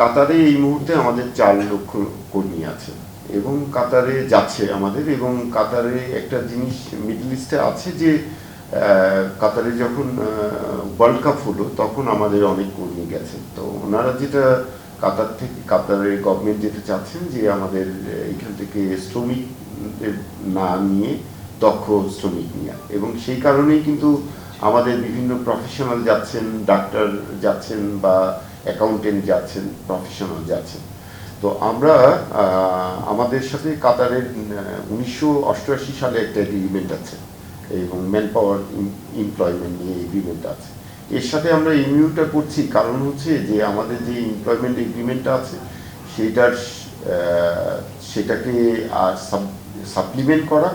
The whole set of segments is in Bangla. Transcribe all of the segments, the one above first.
কাতারে এই মুহূর্তে আমাদের 4 লক্ষ কর্মী আছে এবং কাতারে যাচ্ছে আমাদের, এবং কাতারে একটা জিনিস মিডল ইস্টে আছে যে কাতারে যখন ওয়ার্ল্ড কাপ হলো তখন আমাদের অনেক কর্মী গেছে। তো ওনারা যেটা কাতারের গভর্নমেন্ট যেটা চাচ্ছেন যে আমাদের এখান থেকে শ্রমিক না নিয়ে দক্ষ শ্রমিক নিয়ে, এবং সেই কারণেই কিন্তু আমাদের বিভিন্ন প্রফেশনাল যাচ্ছেন, ডাক্তার যাচ্ছেন বা অ্যাকাউন্টেন্ট যাচ্ছেন, প্রফেশনাল যাচ্ছেন। তো আমরা আমাদের সাথে কাতারের 1988 সালে একটা এগ্রিমেন্ট আছে এবং ম্যান পাওয়ার এমপ্লয়মেন্ট নিয়ে এগ্রিমেন্ট আছে। এর সাথে আমরা এমইউটা করছি কারণ হচ্ছে যে আমাদের যে এমপ্লয়মেন্ট এগ্রিমেন্টটা আছে সেটাকে সাপ্লিমেন্ট করা,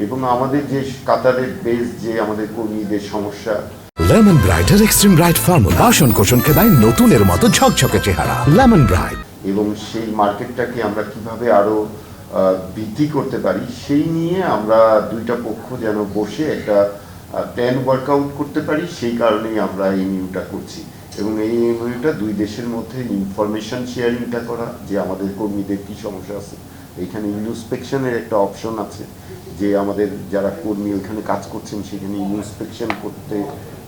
এবং আমাদের যে কাতারের বেস যে আমাদের কর্মীদের সমস্যা। লেমন ব্রাইটের এক্সট্রিম ব্রাইট ফর্মুলা বাসন কোষণকে দেয় নতুনের মতো ঝকঝকে চেহারা। Lemon bright. এবং সেই মার্কেটটাকে আমরা কিভাবে আরো বৃদ্ধি করতে পারি সেই নিয়ে আমরা দুইটা পক্ষ যেন বসে একটা প্ল্যান ওয়ার্কআউট করতে পারি, সেই কারণেই আমরা এমইউটা করছি। এবং এই এমইউটা দুই দেশের মধ্যে ইনফরমেশন শেয়ারিংটা করা, যে আমাদের কর্মীদের কী সমস্যা আছে। এইখানে ইনস্পেকশনের একটা অপশন আছে, যে আমাদের যারা কর্মী ওইখানে কাজ করছেন সেখানে ইনস্পেকশন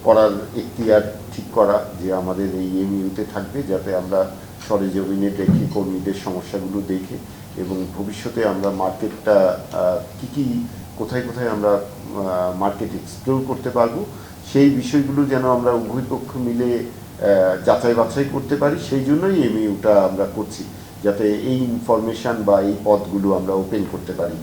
করার এখতিয়ার ঠিক করা, যে আমাদের এই এমইউতে থাকবে, যাতে আমরা সরেজমিনে দেখে কর্মীদের সমস্যাগুলো দেখে এবং ভবিষ্যতে আমরা মার্কেটটা কোথায় কোথায় আমরা মার্কেট এক্সপ্লোর করতে পারবো সেই বিষয়গুলো যেন আমরা উভয় পক্ষ মিলে যাচাই বাছাই করতে পারি। সেই জন্যই এমইউটা আমরা করছি, যাতে এই ইনফরমেশান বা এই পথগুলো আমরা ওপেন করতে পারি।